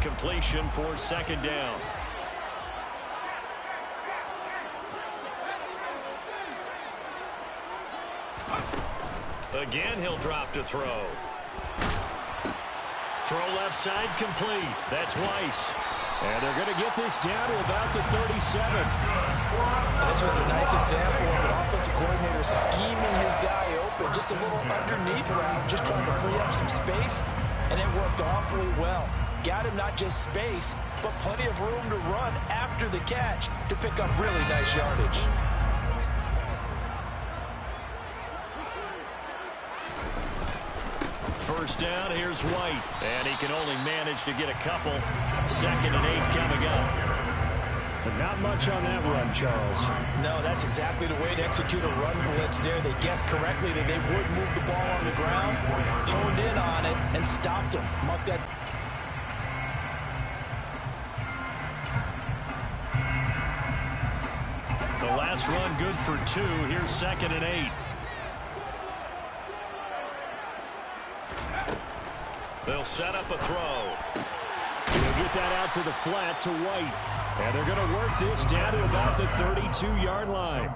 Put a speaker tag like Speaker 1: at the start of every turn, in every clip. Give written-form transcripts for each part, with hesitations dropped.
Speaker 1: completion for second down. Again, he'll drop to throw. Throw left side complete. That's Weiss. And they're going to get this down to about the 37.
Speaker 2: This was a nice example of an offensive coordinator scheming his guy open. Just a little underneath route, just trying to free up some space. And it worked awfully well. Got him not just space, but plenty of room to run after the catch to pick up really nice yardage.
Speaker 1: First down, here's White. And he can only manage to get a couple. 2nd and 8 coming up.
Speaker 3: But not much on that run, Charles.
Speaker 2: No, that's exactly the way to execute a run blitz there. They guessed correctly that they would move the ball on the ground, honed in on it, and stopped them. Mark that.
Speaker 1: The last run good for 2. Here's 2nd and 8. They'll set up a throw.
Speaker 3: He'll get that out to the flat to White. And they're going to work this down to about the 32-yard line.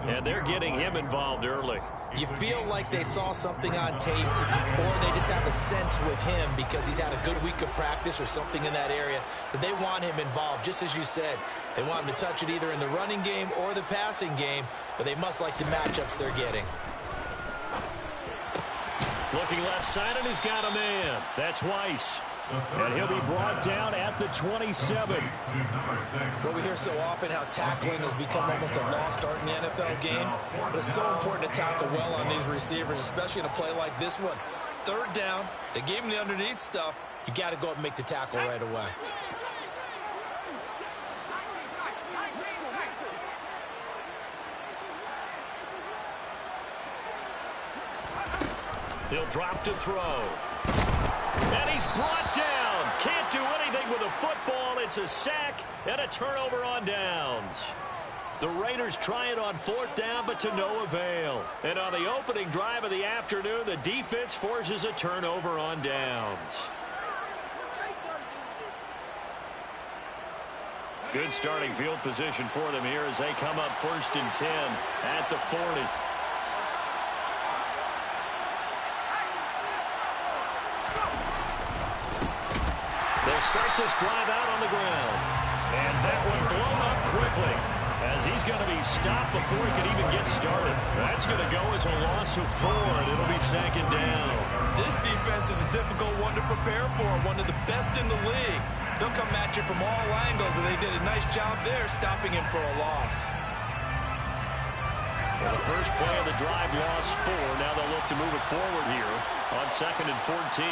Speaker 1: And they're getting him involved early.
Speaker 2: You feel like they saw something on tape, or they just have a sense with him because he's had a good week of practice or something in that area that they want him involved. Just as you said, they want him to touch it either in the running game or the passing game, but they must like the matchups they're getting.
Speaker 1: Looking left side, and he's got a man. That's Weiss.
Speaker 3: And he'll be brought down at the 27.
Speaker 2: Well, we hear so often how tackling has become almost a lost art in the NFL game, but it's so important to tackle well on these receivers, especially in a play like this one. 3rd down, they gave him the underneath stuff. You got to go up and make the tackle right away.
Speaker 1: He'll drop to throw. And he's brought down. Can't do anything with a football. It's a sack and a turnover on downs. The Raiders try it on 4th down, but to no avail. And on the opening drive of the afternoon, the defense forces a turnover on downs. Good starting field position for them here as they come up 1st and 10 at the 40. They'll start this drive out on the ground. And that one blown up quickly as he's going to be stopped before he can even get started. That's going to go as a loss of 4, and it'll be 2nd down.
Speaker 2: This defense is a difficult one to prepare for, one of the best in the league. They'll come at you from all angles, and they did a nice job there stopping him for a loss.
Speaker 1: Well, the first play of the drive lost 4. Now they'll look to move it forward here on 2nd and 14.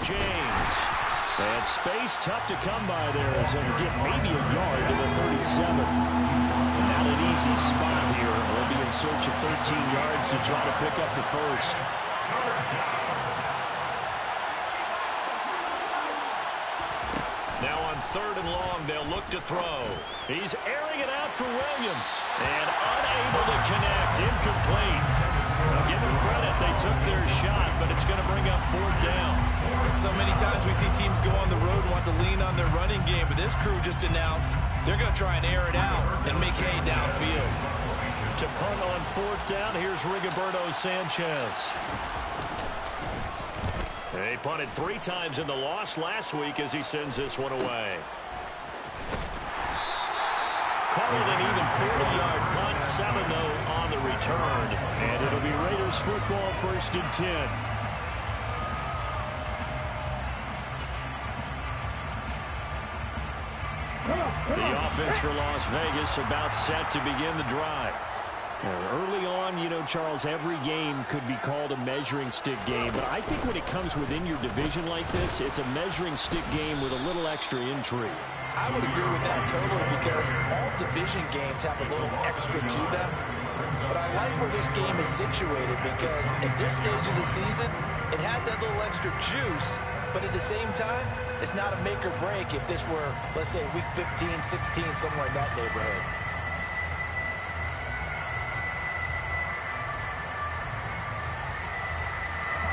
Speaker 1: James. And space tough to come by there as they'll get maybe a yard to the 37. Not an easy spot here. They'll be in search of 13 yards to try to pick up the first. Now on 3rd and long, they'll look to throw. He's airing it out for Williams. And unable to connect. Incomplete. Now give them credit. They took their shot, but it's going to bring up 4th down.
Speaker 2: So many times we see teams go on the road and want to lean on their running game, but this crew just announced they're going to try and air it out and make hay downfield.
Speaker 1: To punt on 4th down, here's Rigoberto Sanchez. They punted 3 times in the loss last week as he sends this one away. Call it an even 40-yard punt, 7 though on the return. And it'll be Raiders football 1st and 10. The offense for Las Vegas about set to begin the drive.
Speaker 3: Early on, you know, Charles, every game could be called a measuring stick game. But I think when it comes within your division like this, it's a measuring stick game with a little extra intrigue.
Speaker 2: I would agree with that totally because all division games have a little extra to them. But I like where this game is situated because at this stage of the season, it has that little extra juice. But at the same time, it's not a make or break if this were, let's say, week 15, 16, somewhere in that neighborhood.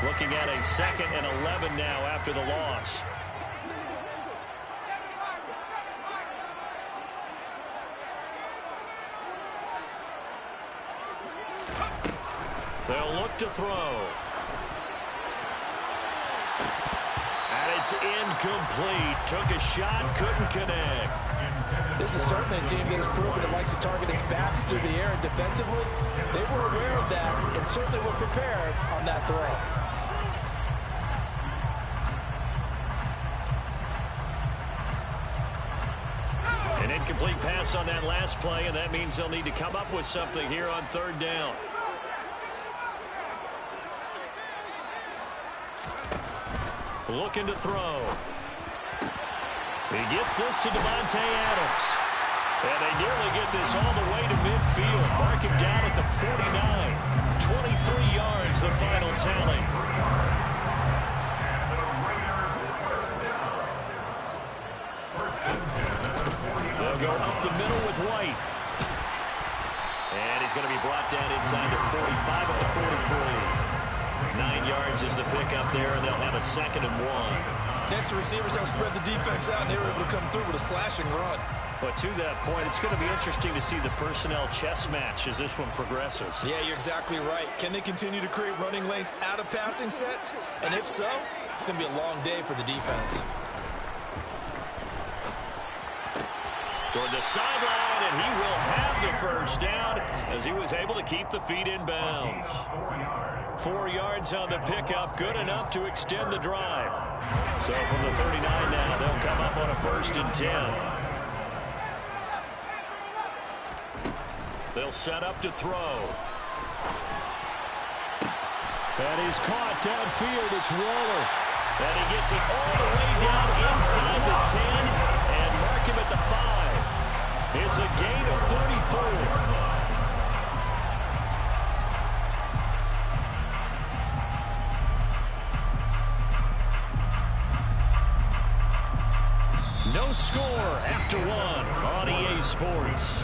Speaker 1: Looking at a 2nd and 11 now after the loss. They'll look to throw. And it's incomplete. Took a shot, couldn't connect.
Speaker 2: This is certainly a team that has proven it likes to target its backs through the air, and defensively, they were aware of that and certainly were prepared on that throw.
Speaker 1: An incomplete pass on that last play, and that means they'll need to come up with something here on 3rd down. Looking to throw. He gets this to Devontae Adams. And they nearly get this all the way to midfield. Mark him down at the 49. 23 yards, the final tally. They'll go up the middle with White. And he's going to be brought down inside the 45 at the 43. 9 yards is the pickup there, and they'll have a 2nd and 1.
Speaker 2: Next, the receivers have spread the defense out, and they were able to come through with a slashing run.
Speaker 1: But to that point, it's going to be interesting to see the personnel chess match as this one progresses.
Speaker 2: Yeah, you're exactly right. Can they continue to create running lanes out of passing sets? And if so, it's going to be a long day for the defense.
Speaker 1: Toward the sideline, and he will have the first down as he was able to keep the feet in bounds. 4 yards on the pickup, good enough to extend the drive. So from the 39 now, they'll come up on a 1st and 10. They'll set up to throw.
Speaker 3: And he's caught downfield. It's Waller.
Speaker 1: And he gets it all the way down inside the 10 and mark him at the 5. It's a gain of 34. No score after 1 on EA Sports.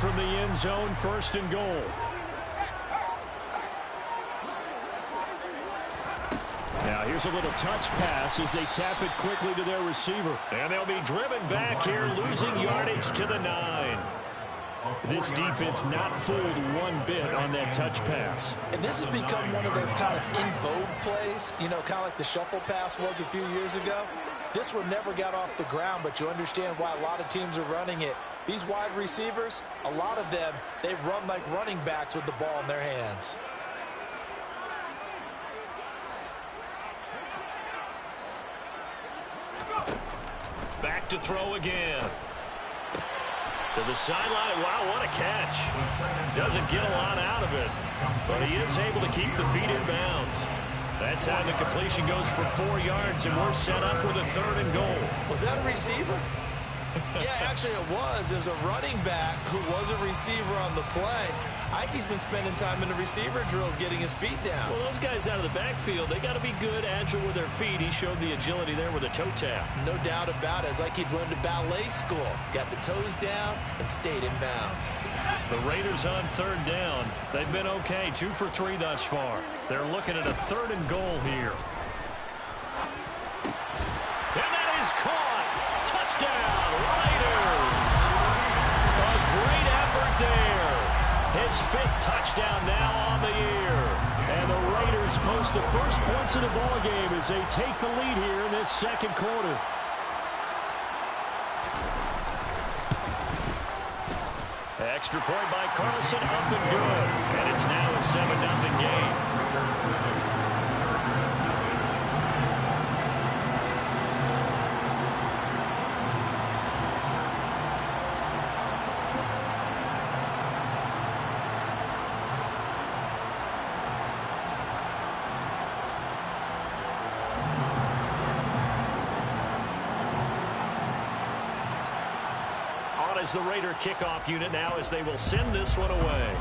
Speaker 1: From the end zone, 1st and goal. Now here's a little touch pass as they tap it quickly to their receiver. And they'll be driven back here, losing yardage to the 9. This defense not fooled one bit on that touch pass.
Speaker 2: And this has become one of those kind of in vogue plays, you know, kind of like the shuffle pass was a few years ago. This one never got off the ground, but you understand why a lot of teams are running it. These wide receivers, a lot of them, they run like running backs with the ball in their hands.
Speaker 1: Back to throw again. To the sideline. Wow, what a catch. Doesn't get a lot out of it, but he is able to keep the feet in bounds. That time the completion goes for 4 yards, and we're set up with a 3rd and goal.
Speaker 2: Was that a receiver? Yeah, actually it was. It was a running back who was a receiver on the play. Ike's been spending time in the receiver drills getting his feet down.
Speaker 1: Well, those guys out of the backfield, they got to be good, agile with their feet. He showed the agility there with a toe tap.
Speaker 2: No doubt about it. It's like he'd went to ballet school. Got the toes down and stayed in bounds.
Speaker 1: The Raiders on 3rd down. They've been okay, 2 for 3 thus far. They're looking at a 3rd and goal here. And that is caught. Touchdown, Raiders. A great effort there. His 5th touchdown now on the year. And the Raiders post the first points of the ballgame as they take the lead here in this 2nd quarter. Extra point by Carlson, up and good. And it's now a 7-0 game. has the Raider kickoff unit now as they will send this one away.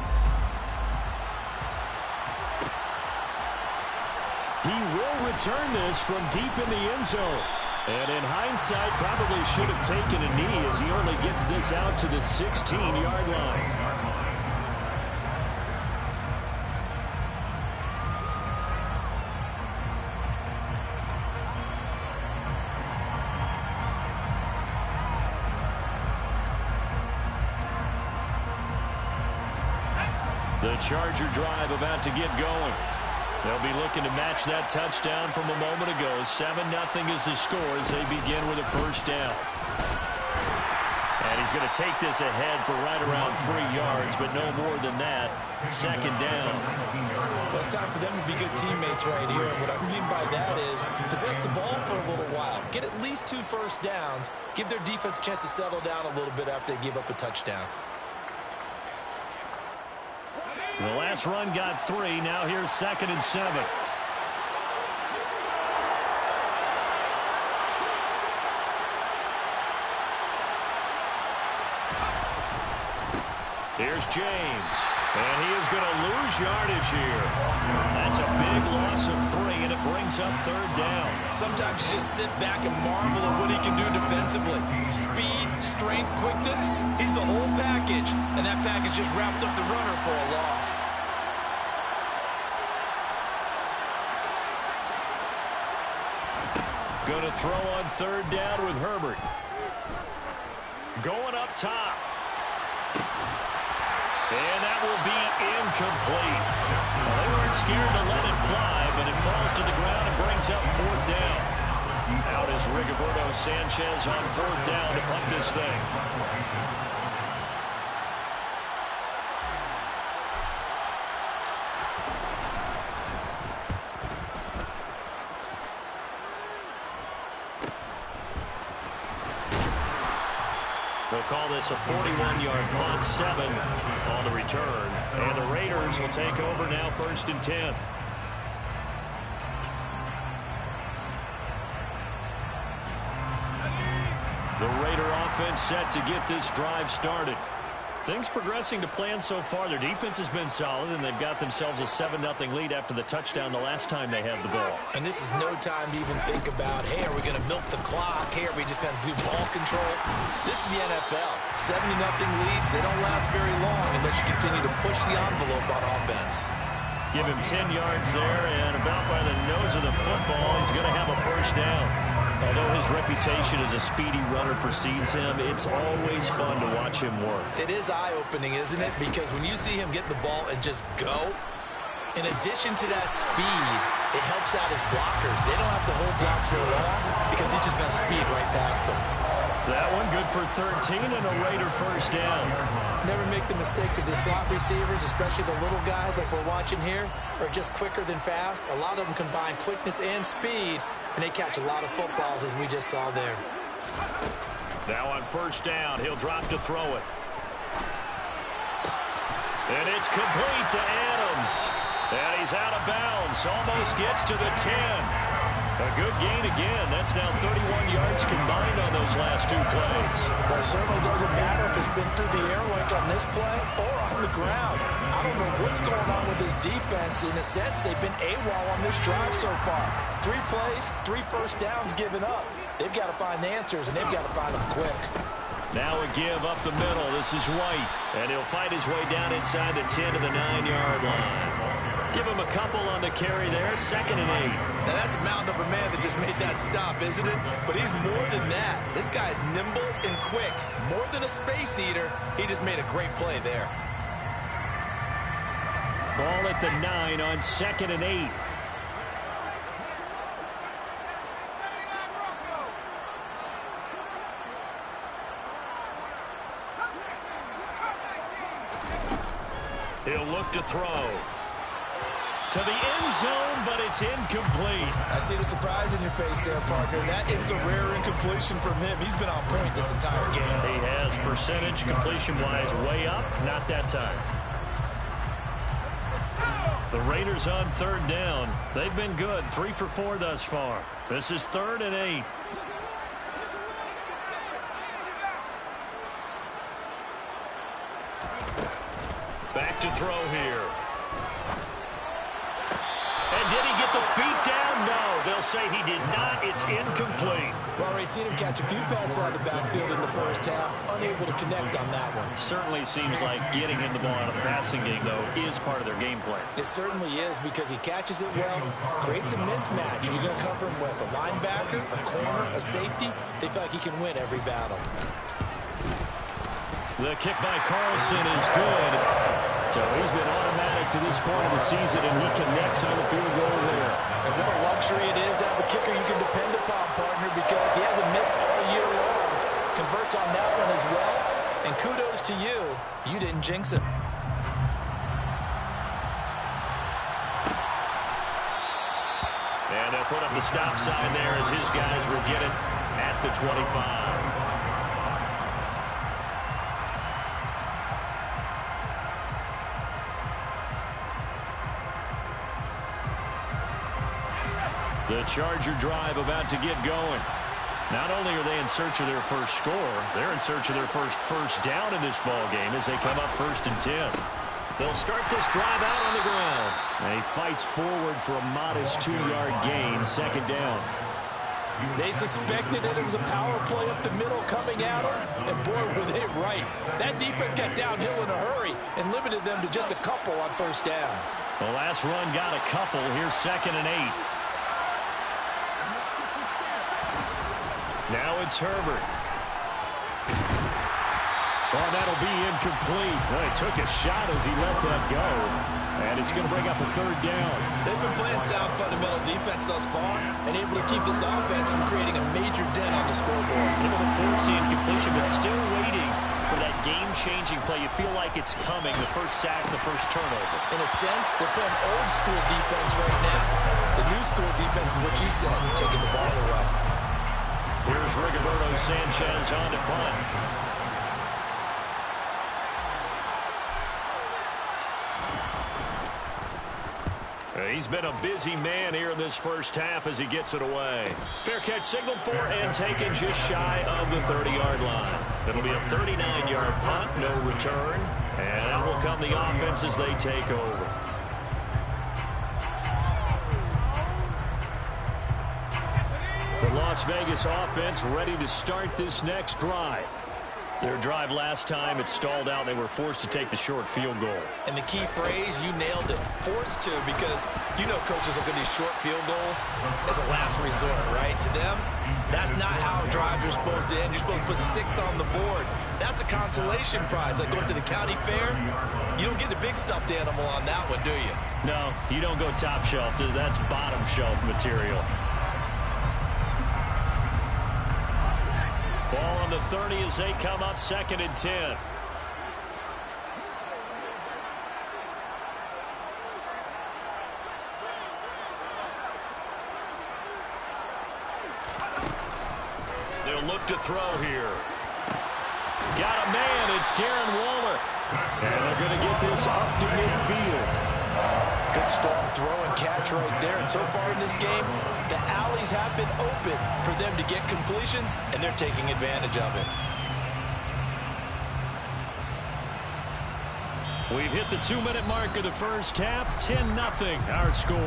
Speaker 3: He will return this from deep in the end zone. And in hindsight, probably should have taken a knee as he only gets this out to the 16-yard line. The Charger drive about to get going. They'll be looking to match that touchdown from a moment ago. 7-0 is the score as they begin with a first down. And he's going to take this ahead for right around 3 yards, but no more than that. Second down.
Speaker 2: Well, it's time for them to be good teammates right here. And what I mean by that is possess the ball for a little while. Get at least 2 first downs. Give their defense a chance to settle down a little bit after they give up a touchdown.
Speaker 1: The last run got 3. Now here's 2nd and 7. Here's James. And he is going to lose yardage here. That's a big loss of 3, and it brings up 3rd down.
Speaker 2: Sometimes you just sit back and marvel at what he can do defensively. Speed, strength, quickness, he's the whole package. And that package just wrapped up the runner for a loss.
Speaker 1: Going to throw on 3rd down with Herbert. Going up top. And that will be incomplete. Well, they weren't scared to let it fly, but it falls to the ground and brings up 4th down. Out is Rigoberto Sanchez on 4th down to punt this thing. They'll call this a 41-yard punt, 7 on the return. And the Raiders will take over now 1st and 10. The Raider offense set to get this drive started. Things progressing to plan so far. Their defense has been solid, and they've got themselves a 7-0 lead after the touchdown the last time they had the ball.
Speaker 2: And this is no time to even think about, hey, are we going to milk the clock? Hey, are we just going to do ball control? This is the NFL. 70-0 leads, they don't last very long unless you continue to push the envelope on offense.
Speaker 1: Give him 10 yards there, and about by the nose of the football, he's going to have a first down. Although his reputation as a speedy runner precedes him, it's always fun to watch him work.
Speaker 2: It is eye-opening, isn't it? Because when you see him get the ball and just go, in addition to that speed, it helps out his blockers. They don't have to hold blocks for long because he's just going to speed right past them.
Speaker 1: That one good for 13 and a Raider first down.
Speaker 2: Never make the mistake that the slot receivers, especially the little guys like we're watching here, are just quicker than fast. A lot of them combine quickness and speed, and they catch a lot of footballs, as we just saw there.
Speaker 1: Now on first down, he'll drop to throw it. And it's complete to Adams. And he's out of bounds. Almost gets to the 10. A good gain again. That's now 31 yards combined on those last 2 plays.
Speaker 2: Well, it certainly doesn't matter if it's been through the air like on this play or on the ground. I don't know what's going on with this defense. In a sense, they've been AWOL on this drive so far. 3 plays, 3 first downs given up. They've got to find the answers, and they've got to find them quick.
Speaker 1: Now a give up the middle. This is White. And he'll fight his way down inside the 10 to the 9-yard line. Give him a couple on the carry there. 2nd and 8.
Speaker 2: Now, that's a mountain of a man that just made that stop, isn't it? But he's more than that. This guy's nimble and quick. More than a space eater. He just made a great play there.
Speaker 1: Ball at the 9 on 2nd and 8. He'll look to throw. To the end zone, but it's incomplete.
Speaker 2: I see the surprise in your face there, partner. That is a rare incompletion from him. He's been on point this entire game.
Speaker 1: He has percentage completion-wise way up. Not that time. The Raiders on 3rd down. They've been good. 3 for 4 thus far. This is 3rd and 8. back to throw here. And did he get the feet down? No, they'll say he did not. It's incomplete.
Speaker 2: Well, Ray, seen him catch a few passes out of the backfield in the first half. Unable to connect on that one.
Speaker 3: Certainly seems like getting him the ball out of the passing game, though, is part of their game plan.
Speaker 2: It certainly is because he catches it well, creates a mismatch. You're going to cover him with a linebacker, a corner, a safety. They feel like he can win every battle.
Speaker 3: The kick by Carlson is good. So he's been automatic to this point of the season, and he connects on the field goal there.
Speaker 2: And what a luxury it is to have a kicker you can depend upon, partner, because he hasn't missed all year long. Converts on that one as well. And kudos to you. You didn't jinx him.
Speaker 1: And they'll put up the stop sign there as his guys will get it at the 25. The Charger drive about to get going. Not only are they in search of their first score, they're in search of their first down in this ball game as they come up 1st and 10. They'll start this drive out on the ground. And he fights forward for a modest 2-yard gain, 2nd down.
Speaker 2: They suspected it was a power play up the middle coming at them, and boy, were they right. That defense got downhill in a hurry and limited them to just a couple on 1st down.
Speaker 1: The last run got a couple. Here's 2nd and 8. Now it's Herbert. Well, that'll be incomplete. Well, he took a shot as he let that go. And it's going to bring up a 3rd down.
Speaker 2: They've been playing sound fundamental defense thus far and able to keep this offense from creating a major dent on the scoreboard.
Speaker 1: Able to force the incompletion, but still waiting for that game-changing play. You feel like it's coming, the first sack, the first turnover.
Speaker 2: In a sense, they're playing old-school defense right now. The new school defense is what you said, taking the ball away.
Speaker 1: Here's Rigoberto Sanchez on to punt. He's been a busy man here in this first half as he gets it away. Fair catch signaled for and taken just shy of the 30-yard line. It'll be a 39-yard punt, no return. And out will come the offense as they take over. The Las Vegas offense ready to start this next drive. Their drive last time, it stalled out. They were forced to take the short field goal.
Speaker 2: And the key phrase, you nailed it, forced to, because you know coaches look at these short field goals as a last resort, right? To them, that's not how drives are supposed to end. You're supposed to put 6 on the board. That's a consolation prize. Like going to the county fair, you don't get the big stuffed animal on that one, do you?
Speaker 1: No, you don't go top shelf. That's bottom shelf material. Ball on the 30 as they come up 2nd and 10. They'll look to throw here. Got a man. It's Darren Waller. And they're going to get this up to midfield.
Speaker 2: Good strong throw and catch right there. And so far in this game, the alleys have been open for them to get completions, and they're taking advantage of it.
Speaker 1: We've hit the 2-minute mark of the first half. 10-0 our score.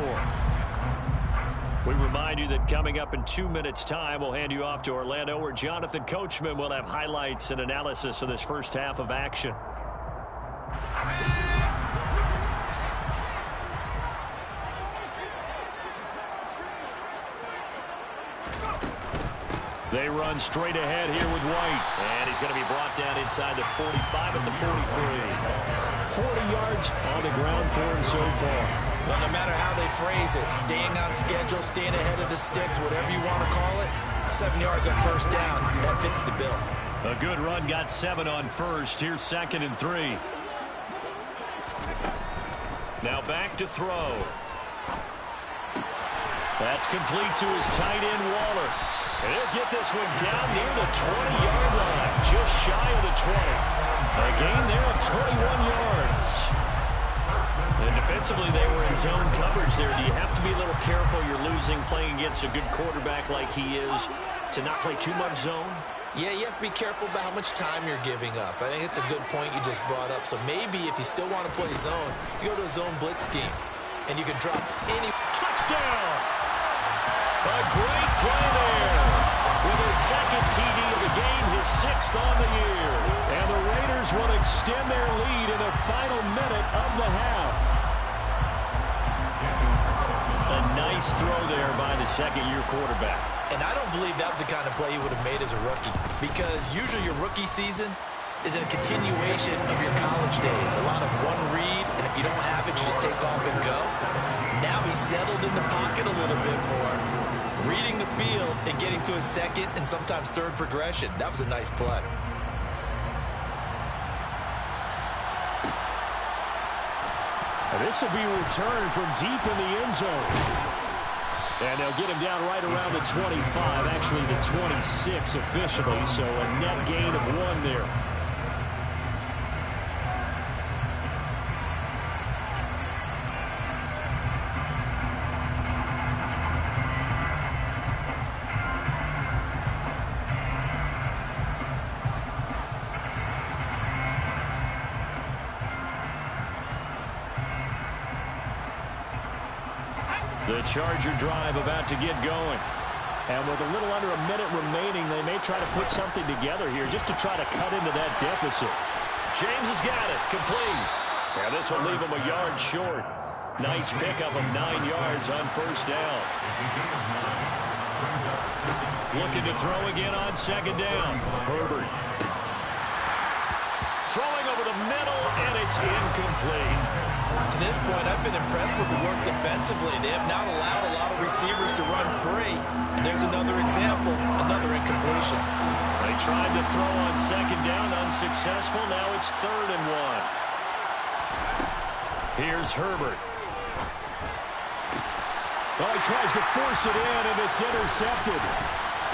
Speaker 1: We remind you that coming up in 2 minutes' time, we'll hand you off to Orlando, where Jonathan Coachman will have highlights and analysis of this first half of action. They run straight ahead here with White. And he's going to be brought down inside the 45 at the 43. 40 yards on the ground for him so far.
Speaker 2: Well, no matter how they phrase it, staying on schedule, staying ahead of the sticks, whatever you want to call it, 7 yards on 1st down, that fits the bill.
Speaker 1: A good run, got 7 on 1st. Here's 2nd and 3. Now back to throw. That's complete to his tight end, Waller. And he'll get this one down near the 20-yard line, just shy of the 20. A gain there of 21 yards. And defensively, they were in zone coverage there. Do you have to be a little careful? You're losing playing against a good quarterback like he is to not play too much zone?
Speaker 2: Yeah, you have to be careful about how much time you're giving up. I think it's a good point you just brought up. So maybe if you still want to play zone, you go to a zone blitz scheme, and you can drop any...
Speaker 1: Touchdown! A great play there. With his second TD of the game, his 6th on the year. And the Raiders will extend their lead in the final minute of the half. A nice throw there by the second-year quarterback.
Speaker 2: And I don't believe that was the kind of play he would have made as a rookie, because usually your rookie season is a continuation of your college days. A lot of one read, and if you don't have it, you just take off and go. Now he's settled in the pocket a little bit more, reading the field and getting to his second and sometimes third progression. That was a nice play.
Speaker 1: This will be returned from deep in the end zone. And they'll get him down right around the 25, actually the 26 officially, so a net gain of 1 there. The Charger drive about to get going. And with a little under a minute remaining, they may try to put something together here just to try to cut into that deficit. James has got it. Complete. Yeah, this will leave him a yard short. Nice pickup of 9 yards on first down. Looking to throw again on second down. Herbert. Throwing over the middle, and it's incomplete.
Speaker 2: To this point, I've been impressed with the work defensively. They have not allowed a lot of receivers to run free. And there's another example, another incompletion.
Speaker 1: They tried to throw on second down, unsuccessful. Now it's 3rd and 1. Here's Herbert. Oh, he tries to force it in, and it's intercepted.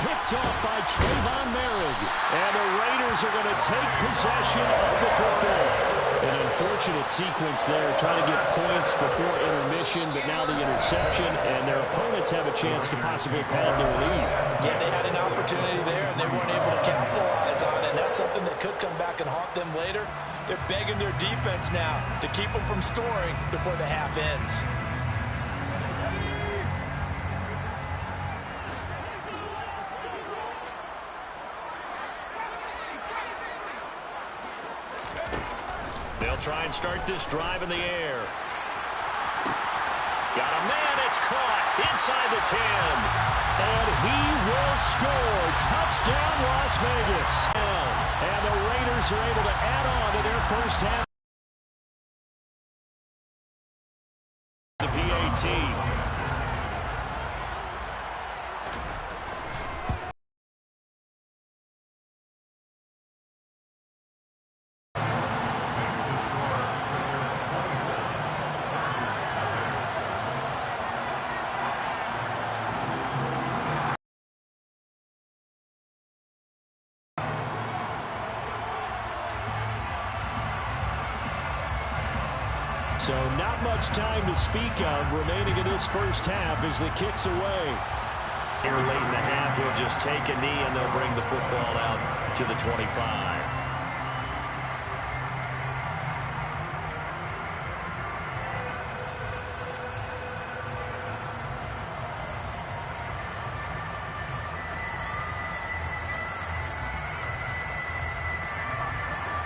Speaker 1: Picked off by Trayvon Merrick. And the Raiders are going to take possession of the football. An unfortunate sequence there, trying to get points before intermission, but now the interception, and their opponents have a chance to possibly pad their lead.
Speaker 2: Yeah, they had an opportunity there, and they weren't able to capitalize on it, and that's something that could come back and haunt them later. They're begging their defense now to keep them from scoring before the half ends.
Speaker 1: They'll try and start this drive in the air. Got a man, it's caught inside the 10. And he will score. Touchdown, Las Vegas. And the Raiders are able to add on to their first half. The PAT. So not much time to speak of remaining in this first half as the kick's away. Here late in the half, he'll just take a knee and they'll bring the football out to the 25.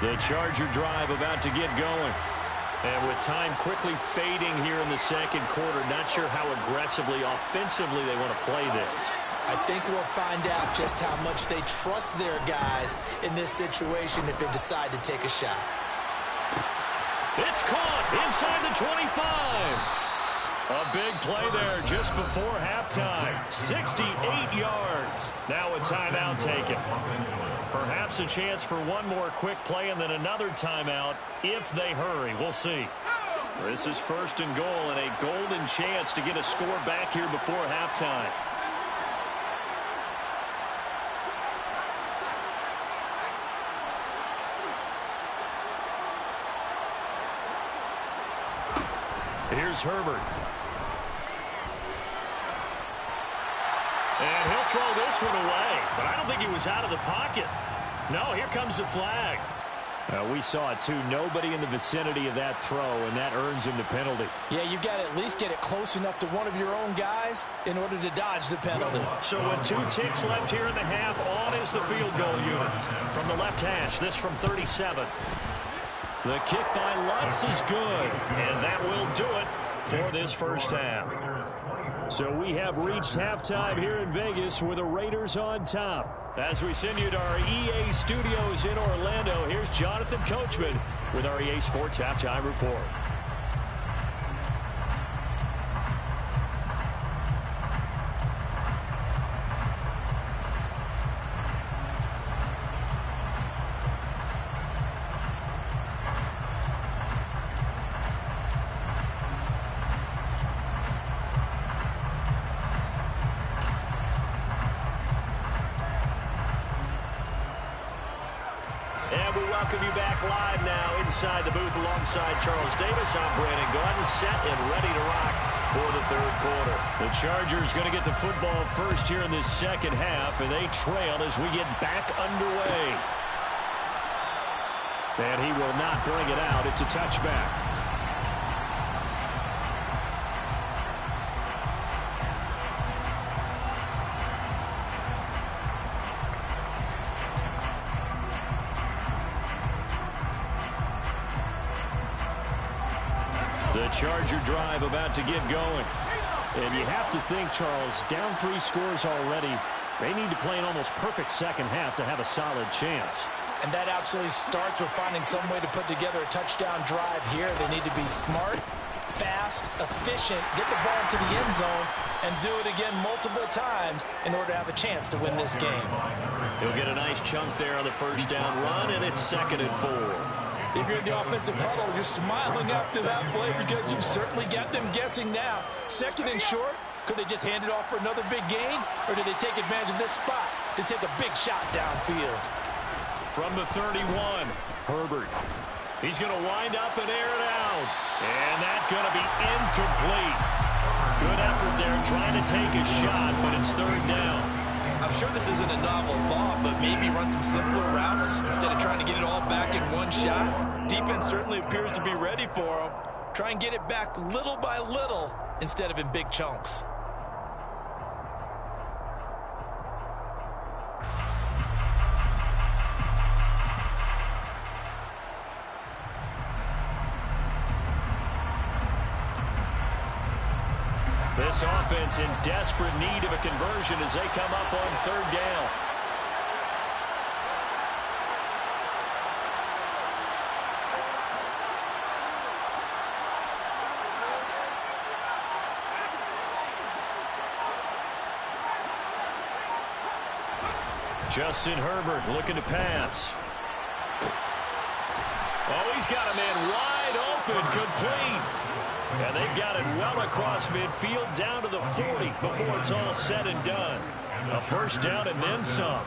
Speaker 1: The Charger drive about to get going. And with time quickly fading here in the second quarter, not sure how aggressively, offensively they want to play this.
Speaker 2: I think we'll find out just how much they trust their guys in this situation if they decide to take a shot.
Speaker 1: It's caught inside the 25. A big play there just before halftime. 68 yards. Now a timeout taken. Perhaps a chance for one more quick play and then another timeout if they hurry. We'll see. This is 1st and goal and a golden chance to get a score back here before halftime. Here's Herbert. And he'll throw this one away, but I don't think he was out of the pocket. No, here comes the flag.
Speaker 3: We saw it, too. Nobody in the vicinity of that throw, and that earns him the penalty.
Speaker 2: Yeah, you've got to at least get it close enough to one of your own guys in order to dodge the penalty.
Speaker 1: So with 2 ticks left here in the half, on is the field goal unit. From the left hash, this from 37. The kick by Lutz is good, and that will do it for this first half. So we have reached halftime here in Vegas with the Raiders on top. As we send you to our EA studios in Orlando, here's Jonathan Coachman with our EA Sports Halftime Report. And we welcome you back live now inside the booth alongside Charles Davis. I'm Brandon Gaudin, set and ready to rock for the third quarter. The Chargers going to get the football first here in this second half, and they trail as we get back underway. And he will not bring it out. It's a touchback. The Charger drive about to get going. And you have to think, Charles, down 3 scores already. They need to play an almost perfect second half to have a solid chance.
Speaker 2: And that absolutely starts with finding some way to put together a touchdown drive here. They need to be smart, fast, efficient, get the ball into the end zone, and do it again multiple times in order to have a chance to win this game.
Speaker 1: He'll get a nice chunk there on the first down run, and it's 2nd and 4.
Speaker 2: If you're in the offensive huddle, you're smiling after that play because you've certainly got them guessing now. 2nd and short, could they just hand it off for another big gain? Or did they take advantage of this spot to take a big shot downfield?
Speaker 1: From the 31, Herbert. He's going to wind up and air it out. And that's going to be incomplete. Good effort there trying to take a shot, but it's 3rd down.
Speaker 4: I'm sure this isn't a novel thought, but maybe run some simpler routes instead of trying to get it all back in one shot. Defense certainly appears to be ready for him. Try and get it back little by little instead of in big chunks.
Speaker 1: This offense in desperate need of a conversion as they come up on 3rd down. Justin Herbert looking to pass. Oh, he's got a man wide open, complete. And they've got it well across midfield down to the 40 before it's all said and done. A first down and then some.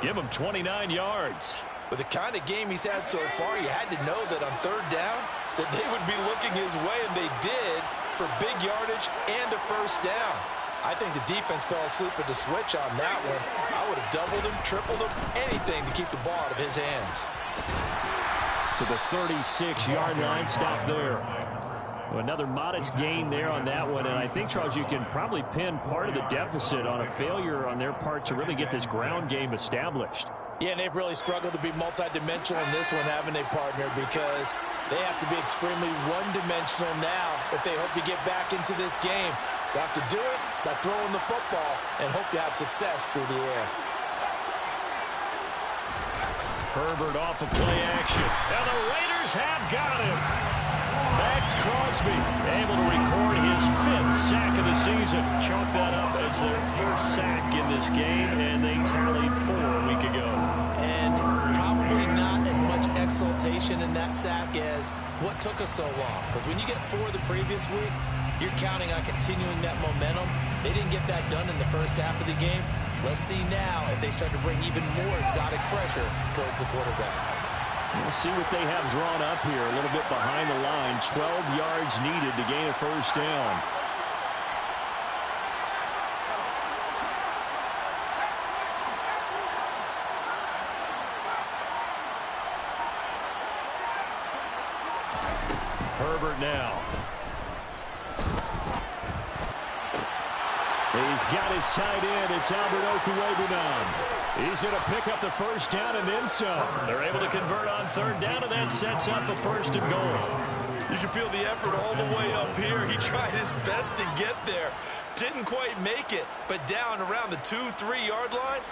Speaker 1: Give him 29 yards.
Speaker 2: With the kind of game he's had so far, you had to know that on 3rd down that they would be looking his way, and they did for big yardage and a first down. I think the defense fell asleep with the switch on that one. I would have doubled him, tripled him, anything to keep the ball out of his hands.
Speaker 3: To the 36-yard line, stop there. Another modest gain there on that one, and I think, Charles, you can probably pin part of the deficit on a failure on their part to really get this ground game established.
Speaker 2: Yeah, and they've really struggled to be multidimensional in this one, haven't they, partner? Because they have to be extremely one-dimensional now if they hope to get back into this game. They have to do it by throwing the football and hope to have success through the air.
Speaker 1: Herbert off of play action. And the Raiders have got him. Max Crosby able to record his 5th sack of the season. Chalk that up as their 1st sack in this game, and they tallied 4 a week ago.
Speaker 2: And probably not as much exultation in that sack as what took us so long. Because when you get 4 the previous week, you're counting on continuing that momentum. They didn't get that done in the first half of the game. Let's see now if they start to bring even more exotic pressure towards the quarterback.
Speaker 3: We'll see what they have drawn up here. A little bit behind the line. 12 yards needed to gain a first down. Herbert now. He's got his tight end. It's Albert Okwuegbunam. He's going to pick up the first down and then some.
Speaker 1: They're able to convert on third down, and that sets up a first and goal.
Speaker 4: You can feel the effort all the way up here. He tried his best to get there. Didn't quite make it, but down around the 2-3 yard line,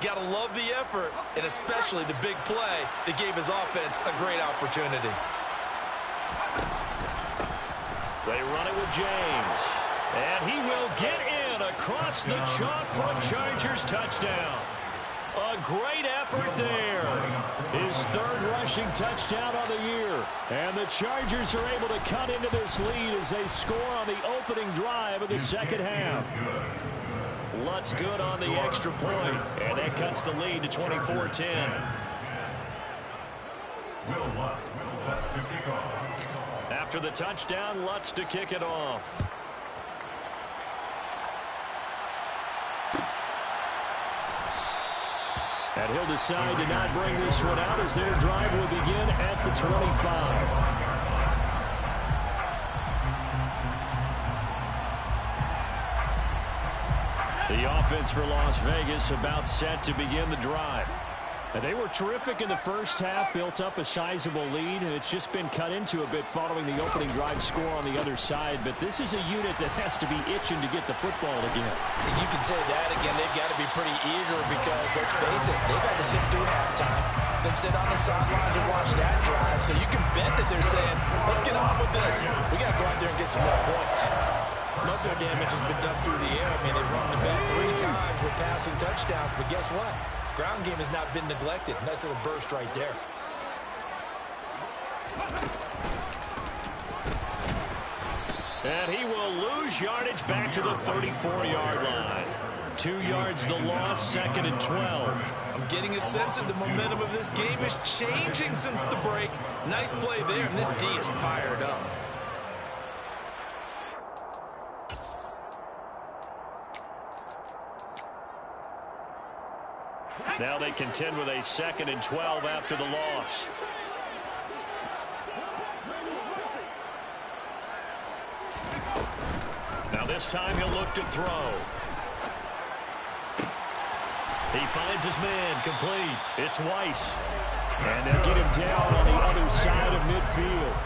Speaker 4: got to love the effort, and especially the big play that gave his offense a great opportunity.
Speaker 1: They run it with James, and he will get in across the chalk for a Chargers touchdown. A great effort there.
Speaker 3: His third rushing touchdown on the year. And the Chargers are able to cut into this lead as they score on the opening drive of the second half.
Speaker 1: Lutz good on the extra point, and that cuts the lead to 24-10. After the touchdown, Lutz to kick it off.
Speaker 3: And he'll decide to not bring this one out as their drive will begin at the 25. The offense for Las Vegas about set to begin the drive. And they were terrific in the first half, built up a sizable lead, and it's just been cut into a bit following the opening drive score on the other side. But this is a unit that has to be itching to get the football again.
Speaker 2: You can say that again. They've got to be pretty eager because, let's face it, they've had to sit through halftime, then sit on the sidelines and watch that drive. So you can bet that they're saying, let's get on with this. We got to go out there and get some more points.
Speaker 4: Most of their damage has been done through the air. I mean, they've run the ball 3 times with passing touchdowns, but guess what? Ground game has not been neglected. Nice little burst right there.
Speaker 1: And he will lose yardage back to the 34-yard line. 2 yards the loss, 2nd and 12.
Speaker 4: I'm getting a sense that the momentum of this game is changing since the break. Nice play there, and this D is fired up.
Speaker 1: Now they contend with a 2nd and 12 after the loss. Now this time he'll look to throw. He finds his man, complete. It's Weiss.
Speaker 3: And they'll get him down on the other side of midfield.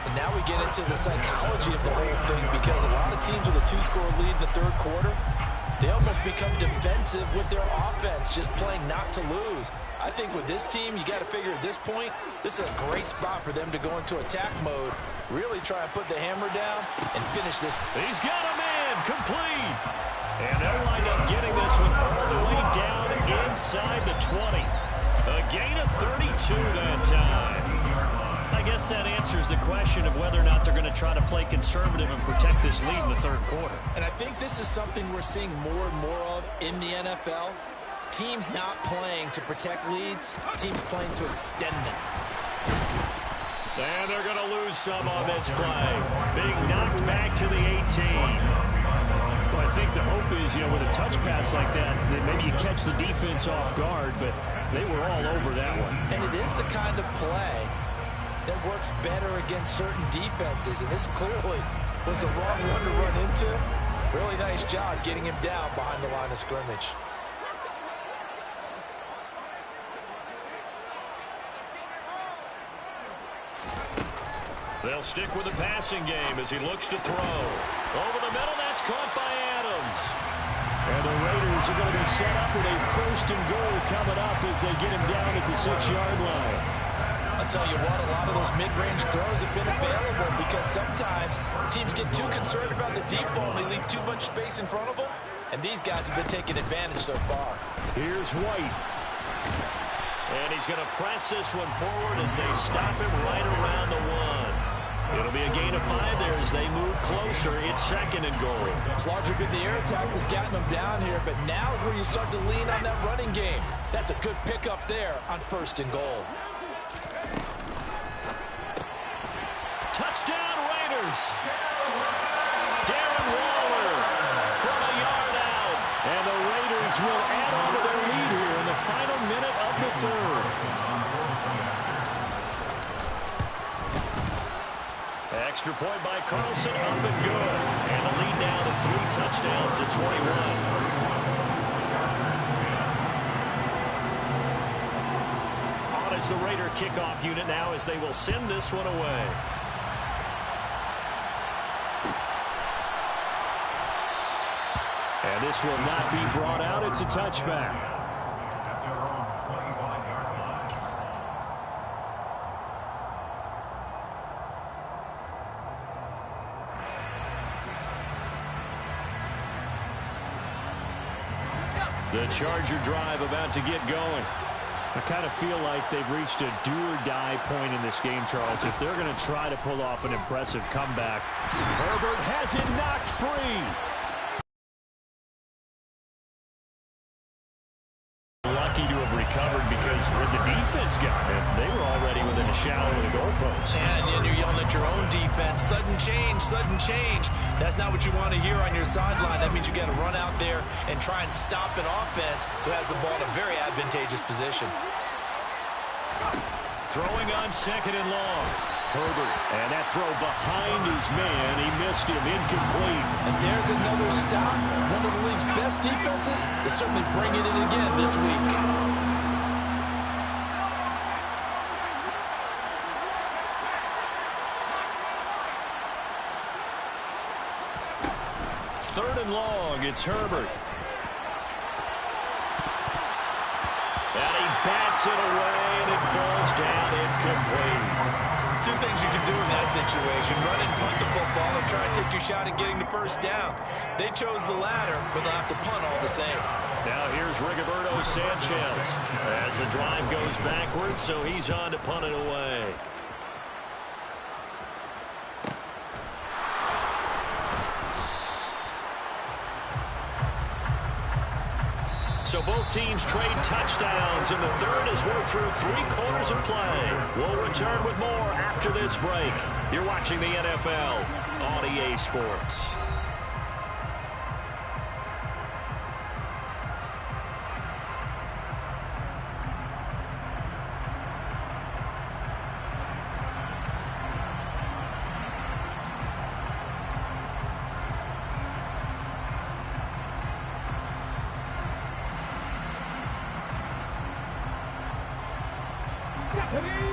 Speaker 2: And now we get into the psychology of the whole thing because a lot of teams with a 2-score lead in the third quarter, they almost become defensive with their offense, just playing not to lose. I think with this team, you got to figure at this point, this is a great spot for them to go into attack mode, really try and put the hammer down and finish this.
Speaker 1: He's got a man, complete. And they'll wind up getting this one all the way down inside the 20. A gain of 32 that time. I guess that answers the question of whether or not they're going to try to play conservative and protect this lead in the third quarter.
Speaker 4: And I think this is something we're seeing more and more of in the NFL. Teams not playing to protect leads, teams playing to extend them.
Speaker 1: And they're going to lose some on this play. Being knocked back to the 18.
Speaker 3: Well, I think the hope is, with a touch pass like that maybe you catch the defense off guard, but they were all over that one.
Speaker 2: And it is the kind of play that works better against certain defenses, and this clearly was the wrong one to run into. Really nice job getting him down behind the line of scrimmage.
Speaker 1: They'll stick with the passing game as he looks to throw. Over the middle, that's caught by Adams.
Speaker 3: And the Raiders are going to be set up with a 1st and goal coming up as they get him down at the 6-yard line.
Speaker 2: I'll tell you what, a lot of those mid-range throws have been available because sometimes teams get too concerned about the deep ball and they leave too much space in front of them, and these guys have been taking advantage so far.
Speaker 3: Here's White.
Speaker 1: And he's going to press this one forward as they stop him right around the 1. It'll be a gain of 5 there as they move closer. It's 2nd and goal.
Speaker 2: It's largely been the air attack that's gotten them down here, but now is where you start to lean on that running game. That's a good pickup there on 1st and goal.
Speaker 1: Touchdown Raiders. Darren Waller from a yard out.
Speaker 3: And the Raiders will add on to their lead here in the final minute of the 3rd.
Speaker 1: extra point by Carlson, up and good. And the lead now to 3 touchdowns at 21. As the Raider kickoff unit now as they will send this one away.
Speaker 3: And this will not be brought out. It's a touchback. The Charger drive about to get going. I kind of feel like they've reached a do-or-die point in this game, Charles. If they're going to try to pull off an impressive comeback, Herbert has it knocked free. Lucky to have recovered because when the defense got it, they were already within a shadow of the goalpost.
Speaker 4: And you're yelling at your own defense. Sudden change, sudden change. That's not what you want to hear on your sideline. That means you got to run out there and try and stop an offense who has the ball in a very advantageous position.
Speaker 1: Throwing on 2nd and long.
Speaker 3: Herbert, and that throw behind his man. He missed him, incomplete.
Speaker 2: And there's another stop. One of the league's best defenses is certainly bringing it again this week.
Speaker 1: 3rd and long, it's Herbert. And he bats it away, and it falls down incomplete.
Speaker 4: 2 things you can do in that situation: run and punt the football, or try and take your shot at getting the first down. They chose the latter, but they'll have to punt all the same.
Speaker 1: Now here's Rigoberto Sanchez as the drive goes backwards, so he's on to punt it away. So both teams trade touchdowns in the 3rd as we're through 3 quarters of play. We'll return with more after this break. You're watching the NFL on EA Sports.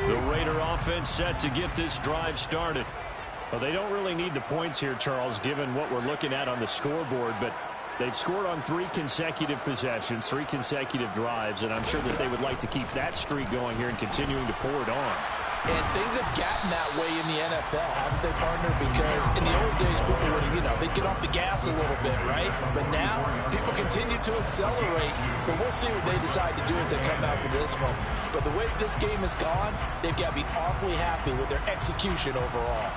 Speaker 1: The Raider offense set to get this drive started. Well, they don't really need the points here, Charles, given what we're looking at on the scoreboard, but they've scored on 3 consecutive possessions, 3 consecutive drives, and I'm sure that they would like to keep that streak going here and continuing to pour it on.
Speaker 2: And things have gotten that way in the NFL, haven't they, partner? Because in the old days, people would, they'd get off the gas a little bit, right? But now, people continue to accelerate. But we'll see what they decide to do as they come out for this one. But the way this game has gone, they've got to be awfully happy with their execution overall.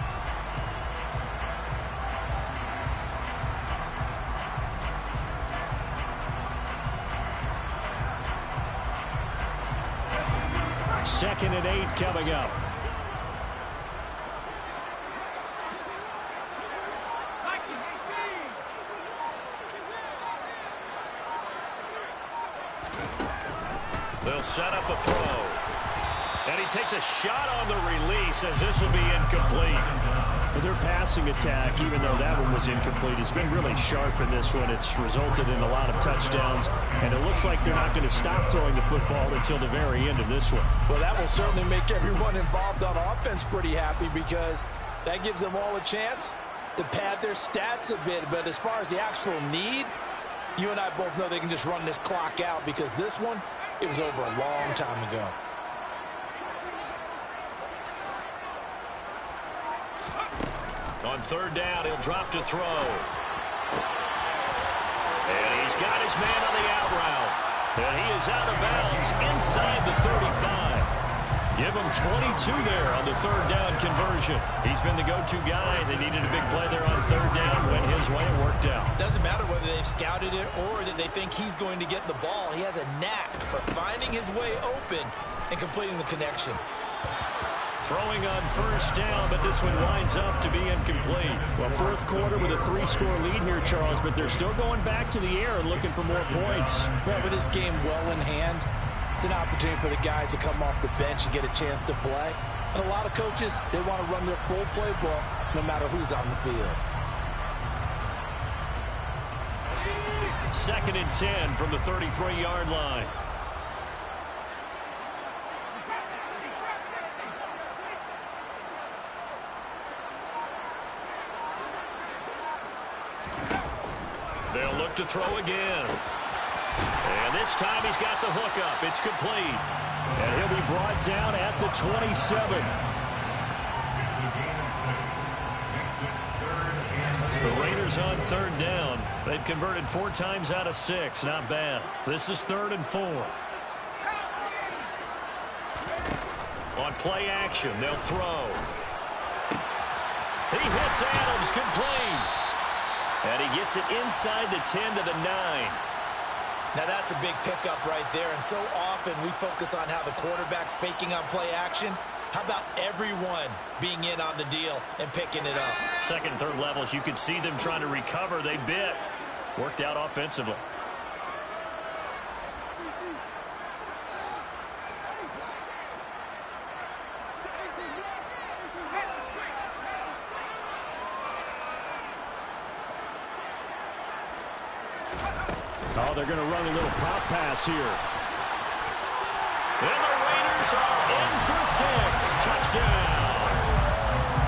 Speaker 1: Second and 8 coming up. They'll set up a throw. And he takes a shot on the release as this will be incomplete.
Speaker 3: But their passing attack, even though that one was incomplete, has been really sharp in this one. It's resulted in a lot of touchdowns, and it looks like they're not going to stop throwing the football until the very end of this one.
Speaker 2: Well, that will certainly make everyone involved on offense pretty happy because that gives them all a chance to pad their stats a bit. But as far as the actual need, you and I both know they can just run this clock out because this one, it was over a long time ago.
Speaker 1: On 3rd down, he'll drop to throw. And he's got his man on the out route. And he is out of bounds inside the 35. Give him 22 there on the 3rd down conversion. He's been the go-to guy. They needed a big play there on 3rd down. Went his way and worked out.
Speaker 4: Doesn't matter whether they've scouted it or that they think he's going to get the ball. He has a knack for finding his way open and completing the connection.
Speaker 1: Throwing on 1st down, but this one winds up to be incomplete.
Speaker 3: Well, 4th quarter with a 3-score lead here, Charles, but they're still going back to the air and looking for more points.
Speaker 2: Well, with this game well in hand, it's an opportunity for the guys to come off the bench and get a chance to play. And a lot of coaches, they want to run their full playbook no matter who's on the field.
Speaker 3: 2nd and 10 from the 33-yard line. They'll look to throw again. And this time he's got the hook up. It's complete. And he'll be brought down at the 27. The Raiders on 3rd down. They've converted 4 times out of 6. Not bad. This is 3rd and 4. On play action, they'll throw. He hits Adams, complete. And he gets it inside the 10 to the 9.
Speaker 2: Now that's a big pickup right there, and so often we focus on how the quarterback's faking on play action. How about everyone being in on the deal and picking it up?
Speaker 3: 2nd and 3rd levels, you could see them trying to recover. They bit. Worked out offensively. Oh, they're going to run a little pop pass here. And the Raiders are in for 6. Touchdown.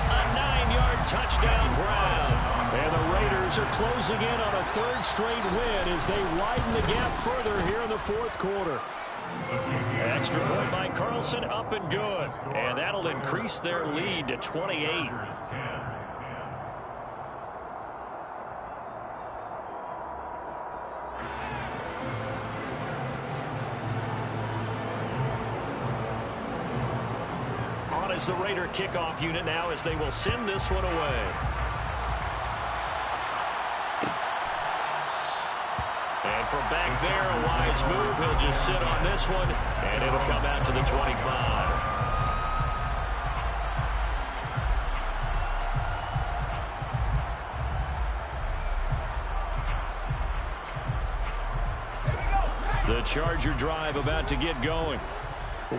Speaker 3: A 9-yard touchdown Brown. And the Raiders are closing in on a 3rd straight win as they widen the gap further here in the 4th quarter. Extra point by Carlson, up and good. And that'll increase their lead to 28. Is the Raider kickoff unit now as they will send this one away. And from back there, a wise move. He'll just sit on this one, and it'll come out to the 25. The Charger drive about to get going.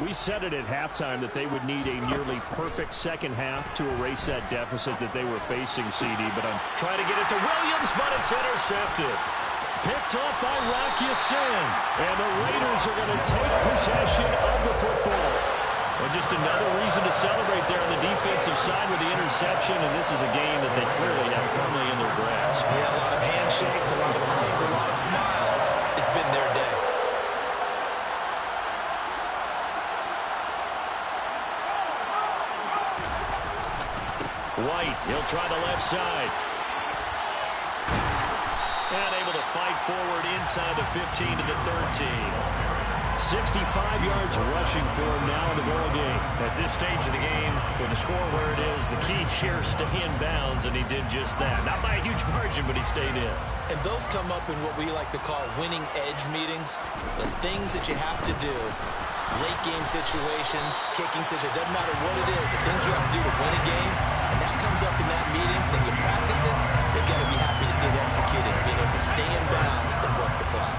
Speaker 3: We said it at halftime that they would need a nearly perfect second half to erase that deficit that they were facing, CD. But I'm trying to get it to Williams, but it's intercepted. Picked off by Rocky Sin. And the Raiders are going to take possession of the football. And just another reason to celebrate there on the defensive side with the interception. And this is a game that they clearly have firmly in their grasp.
Speaker 2: Yeah, a lot of handshakes, a lot of hugs, a lot of smiles. It's been their day.
Speaker 3: White, he'll try the left side. And able to fight forward inside the 15 to the 13. 65 yards rushing for him now in the ball game. At this stage of the game, with the score where it is, the key here is stay in bounds, and he did just that. Not by a huge margin, but he stayed in.
Speaker 2: And those come up in what we like to call winning edge meetings. The things that you have to do. Late game situations, kicking situations, doesn't matter what it is. The things you have to do to win a game, and that comes up in that meeting, then you practice it, they've got to be happy to see it executed, being able to stay in bounds and work the clock.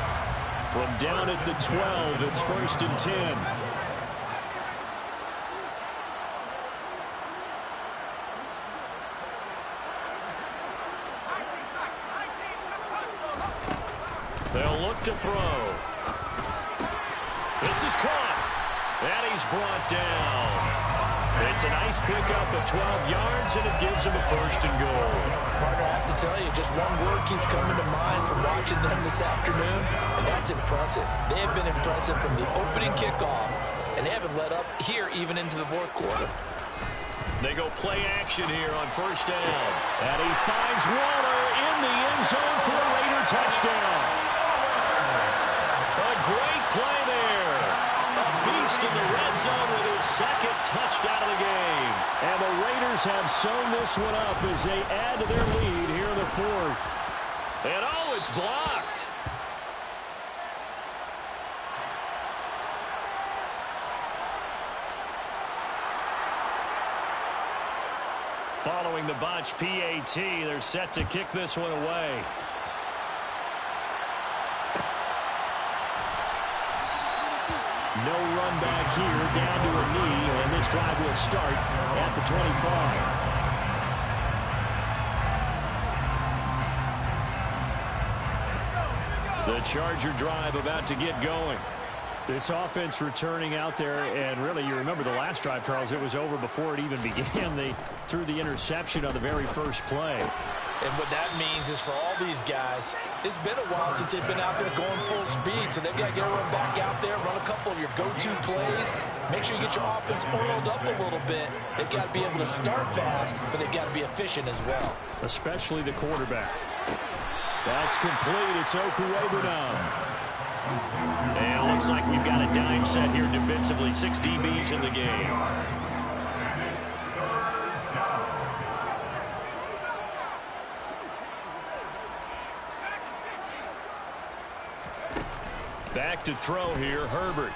Speaker 3: From down at the 12, it's 1st and 10. They'll look to throw. This is caught. And he's brought down. It's a nice pickup of 12 yards, and it gives him a 1st and goal.
Speaker 2: Partner, I have to tell you, just one word keeps coming to mind from watching them this afternoon, and that's impressive. They have been impressive from the opening kickoff, and they haven't let up here even into the 4th quarter.
Speaker 3: They go play action here on 1st down. And he finds Waller in the end zone for a Raider touchdown. A great play there. A beast in the red zone with his 2nd touchdown of the game. And the Raiders have sewn this one up as they add to their lead here in the 4th. And oh, it's blocked. Following the botch PAT, they're set to kick this one away. No run back here, down to a knee, and this drive will start at the 25. The Charger drive about to get going. This offense returning out there, and really, you remember the last drive, Charles, it was over before it even began. They threw the interception on the very first play.
Speaker 2: And what that means is for all these guys, it's been a while since they've been out there going full speed, so they've got to get everyone back out there, run a couple of your go-to plays, make sure you get your offense oiled up a little bit. They've got to be able to start fast, but they've got to be efficient as well.
Speaker 3: Especially the quarterback. That's complete. It's Okuwebunam. And it looks like we've got a dime set here defensively. 6 DBs in the game. Back to throw here, Herbert.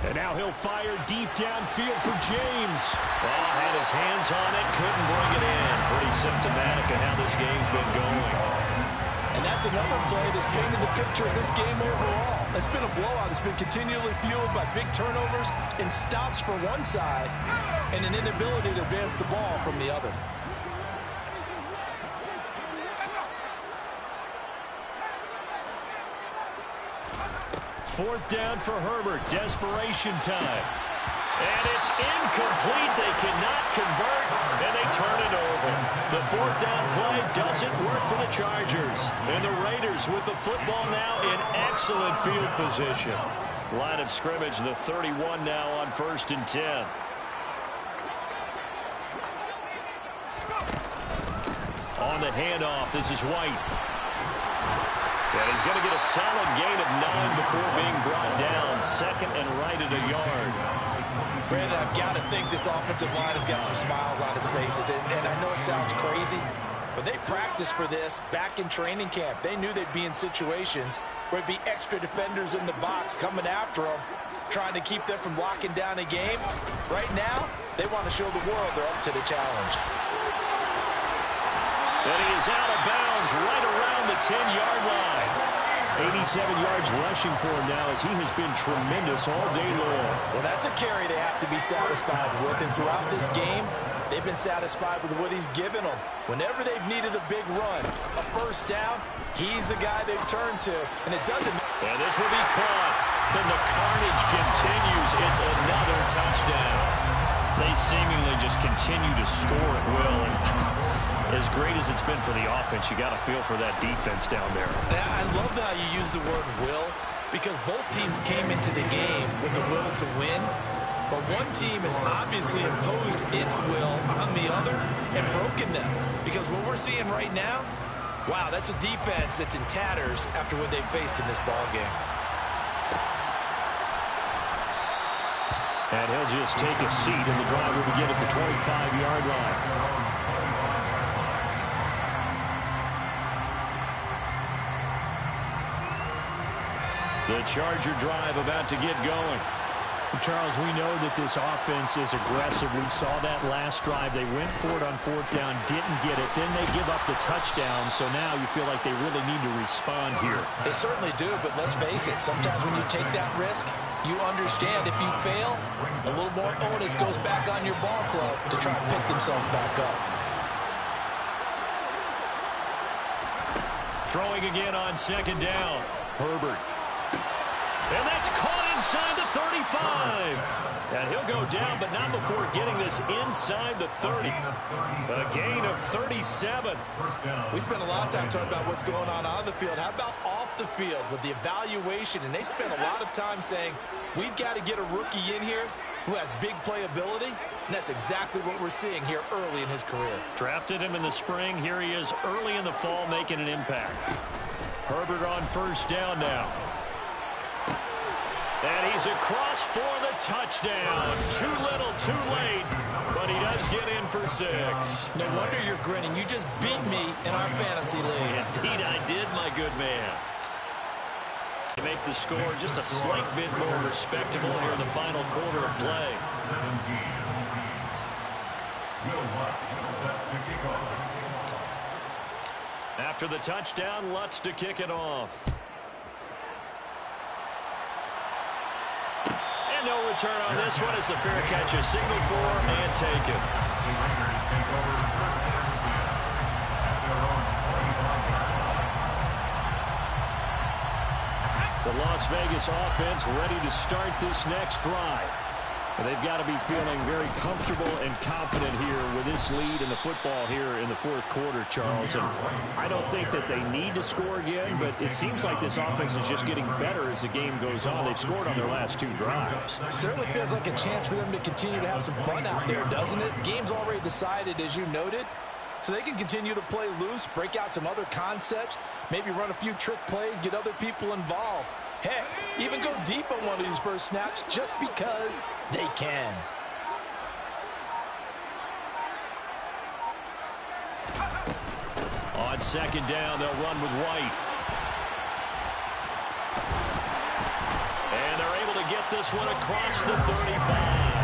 Speaker 3: And now he'll fire deep downfield for James. Oh, had his hands on it, couldn't bring it in. Pretty symptomatic of how this game's been going.
Speaker 2: And that's another play that's painted the picture of this game overall. It's been a blowout. It's been continually fueled by big turnovers and stops for one side and an inability to advance the ball from the other.
Speaker 3: Fourth down for Herbert. Desperation time. And it's incomplete. They cannot convert, and they turn it over. The fourth down play doesn't work for the Chargers. And the Raiders with the football now in excellent field position. Line of scrimmage, the 31 now on 1st and 10. On the handoff, this is White. And he's going to get a solid gain of 9 before being brought down. Second and right at a yard.
Speaker 2: Brandon, I've got to think this offensive line has got some smiles on its faces. And I know it sounds crazy, but they practiced for this back in training camp. They knew they'd be in situations where it'd be extra defenders in the box coming after them, trying to keep them from locking down a game. Right now, they want to show the world they're up to the challenge.
Speaker 3: And he is out of bounds right around the 10-yard line. 87 yards rushing for him now as he has been tremendous all day long.
Speaker 2: Well, that's a carry they have to be satisfied with. And throughout this game, they've been satisfied with what he's given them. Whenever they've needed a big run, a first down, he's the guy they've turned to. And it doesn't matter.
Speaker 3: And this will be caught. And the carnage continues. It's another touchdown. They seemingly just continue to score at will. And as great as it's been for the offense, you got to feel for that defense down there.
Speaker 4: I love how you use the word will, because both teams came into the game with the will to win, but one team has obviously imposed its will on the other and broken them. Because what we're seeing right now, wow, that's a defense that's in tatters after what they faced in this ball game.
Speaker 3: And he'll just take a seat, and the drive will begin at the 25-yard line. The Charger drive about to get going. Charles, we know that this offense is aggressive. We saw that last drive. They went for it on 4th down, didn't get it. Then they give up the touchdown. So now you feel like they really need to respond here.
Speaker 2: They certainly do, but let's face it. Sometimes when you take that risk, you understand if you fail, a little more onus goes back on your ball club to try and pick themselves back up.
Speaker 3: Throwing again on 2nd down. Herbert. And that's caught inside the 35. And he'll go down, but not before getting this inside the 30. A gain of 37.
Speaker 4: We spent a lot of time talking about what's going on the field. How about off the field with the evaluation? And they spent a lot of time saying, we've got to get a rookie in here who has big playability. And that's exactly what we're seeing here early in his career.
Speaker 3: Drafted him in the spring. Here he is early in the fall making an impact. Herbert on 1st down now. And he's across for the touchdown. Too little, too late, but he does get in for 6.
Speaker 4: No wonder you're grinning. You just beat me in our fantasy league.
Speaker 3: Indeed I did, my good man. To make the score just a slight bit more respectable here in the final quarter of play. After the touchdown, Lutz to kick it off.
Speaker 1: And no return on this one as the fair catch is signaled for and taken. The Las Vegas offense ready to start this next drive. And they've got to be feeling very comfortable and confident here with this lead in the football here in the fourth quarter, Charles. And I don't think that they need to score again, but it seems like this offense is just getting better as the game goes on. They've scored on their last 2 drives.
Speaker 2: Certainly feels like a chance for them to continue to have some fun out there, doesn't it? Game's already decided, as you noted. So they can continue to play loose, break out some other concepts, maybe run a few trick plays, get other people involved. Heck, even go deep on one of these first snaps just because they can.
Speaker 1: On second down, they'll run with White. And they're able to get this one across the 35.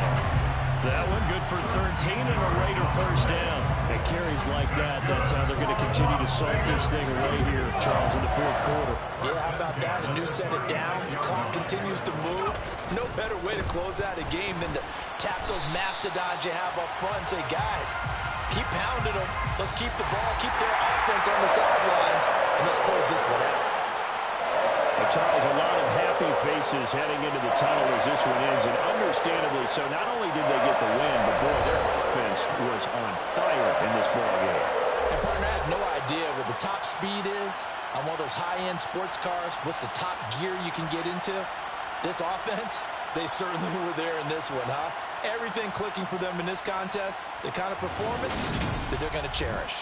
Speaker 1: That one good for 13 and a Raider first down.
Speaker 3: And carries like that, that's how they're going to continue to salt this thing away here, Charles, in the fourth quarter.
Speaker 2: Yeah, how about that? A new set of downs. Clock continues to move. No better way to close out a game than to tap those mastodons you have up front and say, guys, keep pounding them. Let's keep the ball, keep their offense on the sidelines, and let's close this one out.
Speaker 3: Well, Charles, a lot of happy faces heading into the tunnel as this one ends, and understandably so. Not only did they get the win, but boy, their offense was on fire in this ball game.
Speaker 2: And partner, I have no idea what the top speed is on one of those high-end sports cars. What's the top gear you can get into? This offense, they certainly were there in this one, huh? Everything clicking for them in this contest, the kind of performance that they're going to cherish.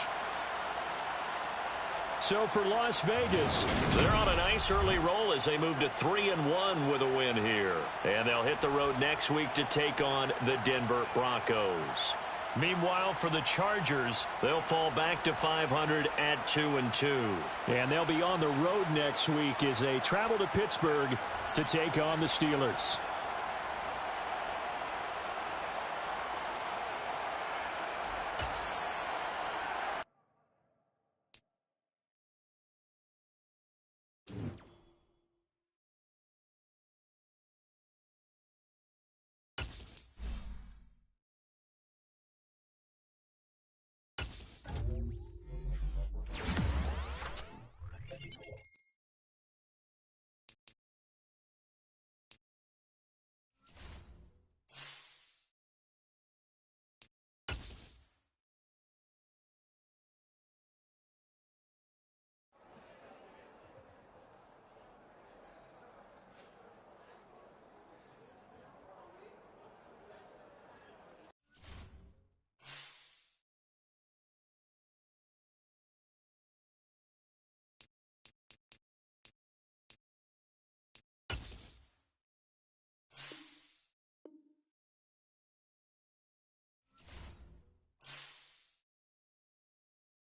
Speaker 1: So for Las Vegas, they're on a nice early roll as they move to 3-1 with a win here. And they'll hit the road next week to take on the Denver Broncos. Meanwhile, for the Chargers, they'll fall back to 500 at 2-2.
Speaker 3: And they'll be on the road next week as they travel to Pittsburgh to take on the Steelers.